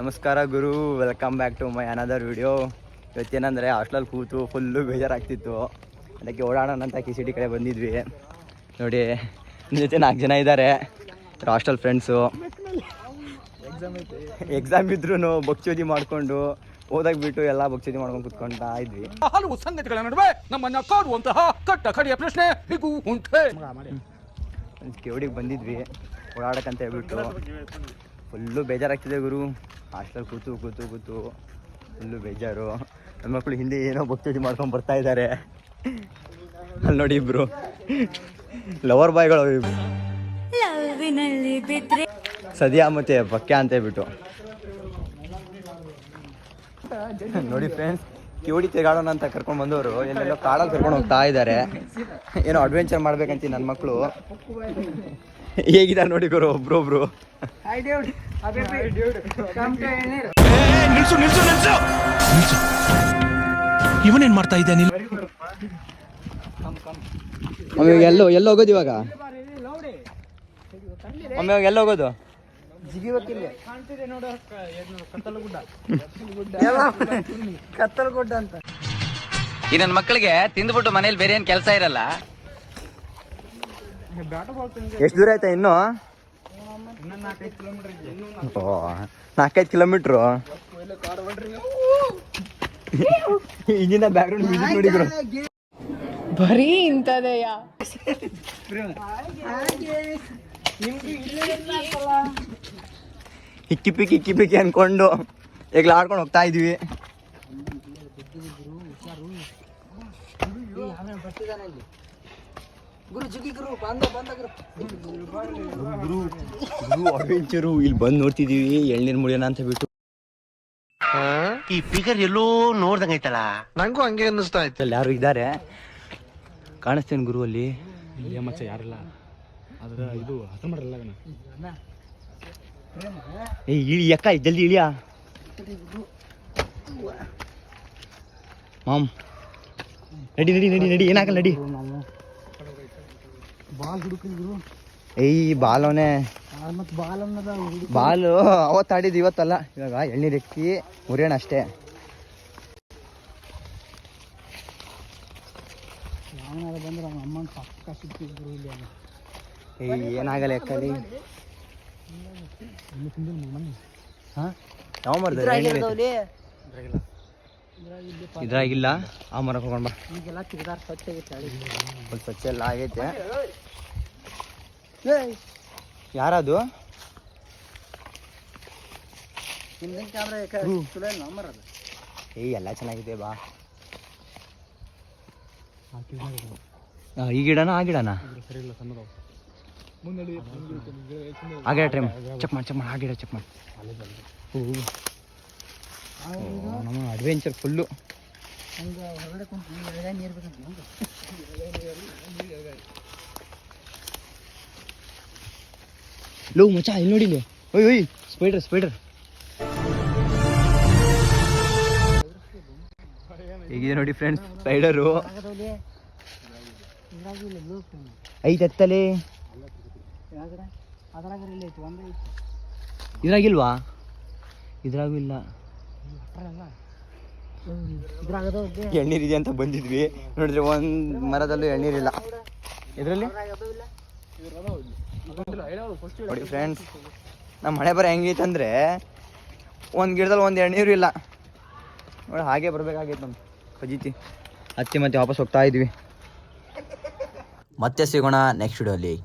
ನಮಸ್ಕಾರ ಗುರು, welcome back to my another video. ಇವತ್ತೇನಂದರೆ ಹಾಸ್ಟೆಲಲ್ಲಿ ಕೂತು ಫುಲ್ಲು ಬೇಜಾರಾಗ್ತಿತ್ತು. ಅದಕ್ಕೆ ಓಡಾಡೋಣ ಅಂತ KCD ಕಡೆ ಬಂದಿದ್ವಿ. ನೋಡಿ ನಿಮ್ಮ ಜೊತೆ 4 ಜನ ಇದ್ದಾರೆ ಹಾಸ್ಟೆಲ್ ಫ್ರೆಂಡ್ಸು. ಎಕ್ಸಾಮ್ ಇದ್ರೂ ಬಕ್ಚೋದಿ ಮಾಡಿಕೊಂಡು ಓದಾಗಿ ಬಿಟ್ಟು ಎಲ್ಲ ಬಕ್ಚೋದಿ ಮಾಡ್ಕೊಂಡು ಕುತ್ಕೊಳ್ತಾ ಇದ್ವಿ. ಹಲವು ಸಂಗತಿಗಳ ನಡುವೆ ನಮ್ಮನ್ನ ಕಾಡುವಂತಹ ಕಟ್ಟ ಕಡೆಯ ಪ್ರಶ್ನೆ ಹೀಗೂ ಉಂಟೆ. ಕೆವಡಿಗೆ ಬಂದಿದ್ವಿ ಓಡಾಡಕ್ಕಂತ ಹೇಳ್ಬಿಟ್ಟು. ಫುಲ್ಲು ಬೇಜಾರಾಗ್ತಿದೆ ಗುರು, ಹಾಸ್ಟೆಲ್ ಕೂತು ಕೂತು ಕೂತು ಫುಲ್ಲು ಬೇಜಾರು. ನನ್ನ ಮಕ್ಕಳು ಹಿಂದೆ ಏನೋ ಭಕ್ತಿ ಮಾಡ್ಕೊಂಡು ಬರ್ತಾ ಇದ್ದಾರೆ. ಅಲ್ಲಿ ನೋಡಿ ಇಬ್ರು ಲವರ್ ಬಾಯ್ಗಳು, ಸದ್ಯಾ ಮತ್ತೆ ಪಕ್ಯ ಅಂತ ಹೇಳ್ಬಿಟ್ಟು. ನೋಡಿ ಫ್ರೆಂಡ್ಸ್, ಕಿವಡಿ ತಿರುಗಾಡೋಣ ಅಂತ ಕರ್ಕೊಂಡು ಬಂದವರು ಎಲ್ಲೆಲ್ಲೋ ಕಾಡಲ್ಲಿ ಕರ್ಕೊಂಡು ಹೋಗ್ತಾ ಇದ್ದಾರೆ. ಏನೋ ಅಡ್ವೆಂಚರ್ ಮಾಡ್ಬೇಕಂತ ನನ್ನ ಮಕ್ಕಳು. ಹೇಗಿದ್ದಾರೆ ನೋಡಿ ಗುರು ಒಬ್ರೊಬ್ರು. ಇವನೇನ್ ಮಾಡ್ತಾ ಇದ್ದಾನೆ? ಎಲ್ಲೋ ಹೋಗೋದು ಇವಾಗ? ಒಮ್ಮೆ ಎಲ್ಲ ಹೋಗೋದು? ಕತ್ತಲಗುಡ್ಡ ಅಂತ. ಈ ನನ್ನ ಮಕ್ಕಳಿಗೆ ತಿಂದ್ಬಿಟ್ಟು ಮನೇಲಿ ಬೇರೆ ಏನ್ ಕೆಲಸ ಇರಲ್ಲ. ಎಷ್ಟು ದೂರ ಆಯ್ತಾ ಇನ್ನು? 4-5 ಕಿಲೋಮೀಟ್ರು. ಇಂಜಿನ ಬ್ಯಾಕ್ಗ್ರೌಂಡ್ ಮ್ಯೂಸಿಕ್ ನೋಡಿದ್ರು ಬರೀ ಇಂಥದೆಯ. ಹಿಕ್ಕಿ ಪಿಕ್ಕಿ ಅನ್ಕೊಂಡು ಈಗ ಆಡ್ಕೊಂಡು ಹೋಗ್ತಾ ಇದೀವಿ. ಅಡ್ವೆಂಚರು ಇಲ್ಲಿ ಬಂದು ನೋಡ್ತಿದೀವಿ. ಎಳ್ನೀರ್ ಮುಡಿಯೋಣ ಅಂತ ಬಿಟ್ಟು ಈ ಫಿಗರ್ ಎಲ್ಲೋ ನೋಡ್ದಂಗೈತಲ್ಲ, ನಂಗೂ ಹಂಗೆ ಅನ್ನಿಸ್ತಾ ಇತ್ತು. ಅಲ್ಲಿ ಯಾರು ಇದ್ದಾರೆ ಕಾಣಿಸ್ತೇನೆ ಗುರು ಅಲ್ಲಿ. ಮಚ್ಚ ಯಾರಿಲ್ಲ, ಅದ್ರ ಇದು ಹತ ಮಾಡಲ್ಲ. ಏ ಇಳಿ ಅಕ್ಕ, ಜಲ್ದಿ ಇಳಿಯ ಮಾಮ್. ನಡಿ ಏನಾಗಲ್ಲ, ನಡಿ. ಏಯ್ ಬಾಲವನೇ, ಬಾಲು ಅವತ್ತು ಆಡಿದ್ದು ಇವತ್ತಲ್ಲ. ಇವಾಗ ಎಳ್ನೀರು ಎಕ್ಕಿ ಮುರಿಯೋಣ ಅಷ್ಟೇ. ಏಯ್ ಏನಾಗಲ್ಲ ಎಕ್ಕಲಿ. ಯಾವ ಮರದ ಇದ್ರಾಗಿಲ್ಲ. ಆ ಮರಕ್ಕೆ ಹೋಗೋಣ ಬಾ. ಸ್ವಚ್ಛ ಎಲ್ಲ ಆಗೈತೆ. ಯಾರದು? ಏಯ್ ಎಲ್ಲ ಚೆನ್ನಾಗಿದೆ ಬಾ. ಈ ಗಿಡನ ಆ ಗಿಡನ ಆ ಗಿಡ ಟ್ರೈ ಚೆಕ್ ಮಾಡಿ ಆ ಗಿಡ ಚೆಕ್ ಮಾಡಿ. ನಮ್ಮ ಅಡ್ವೆಂಚರ್ ಫುಲ್ಲು. ಲೋ ಮಚ್ಚ ಇಲ್ಲಿ ನೋಡಿಲಿ. ಓಯ್ ಸ್ಪೈಡರ್ ಹೇಗಿದೆ ನೋಡಿ ಫ್ರೆಂಡ್ಸ್. ಸ್ಪೈಡರು ಐತತ್ತಲೆ. ಇದ್ರಾಗಿಲ್ವಾ? ಇದ್ರಾಗೂ ಇಲ್ಲ. ಎಳ್ನೀರಿದೆ ಅಂತ ಬಂದಿದ್ವಿ, ನೋಡಿದ್ರೆ ಒಂದು ಮರದಲ್ಲೂ ಎಳ್ನೀರಿಲ್ಲ. ಇದರಲ್ಲಿ ನೋಡಿ ಫ್ರೆಂಡ್ಸ್, ನಮ್ಮ ಮಳೆ ಬರ ಹೆಂಗೈತಂದ್ರೆ ಒಂದು ಗಿಡದಲ್ಲಿ ಒಂದು ಎಳ್ನೀರು ಇಲ್ಲ ನೋಡಿ. ಹಾಗೆ ಬರ್ಬೇಕಾಗೈತೆ ನಮ್ಮ ಪಜಿತಿ. ಮತ್ತೆ ವಾಪಸ್ ಹೋಗ್ತಾ ಇದ್ವಿ. ಮತ್ತೆ ಸಿಗೋಣ ನೆಕ್ಸ್ಟ್ ವಿಡಿಯೋಲಿ.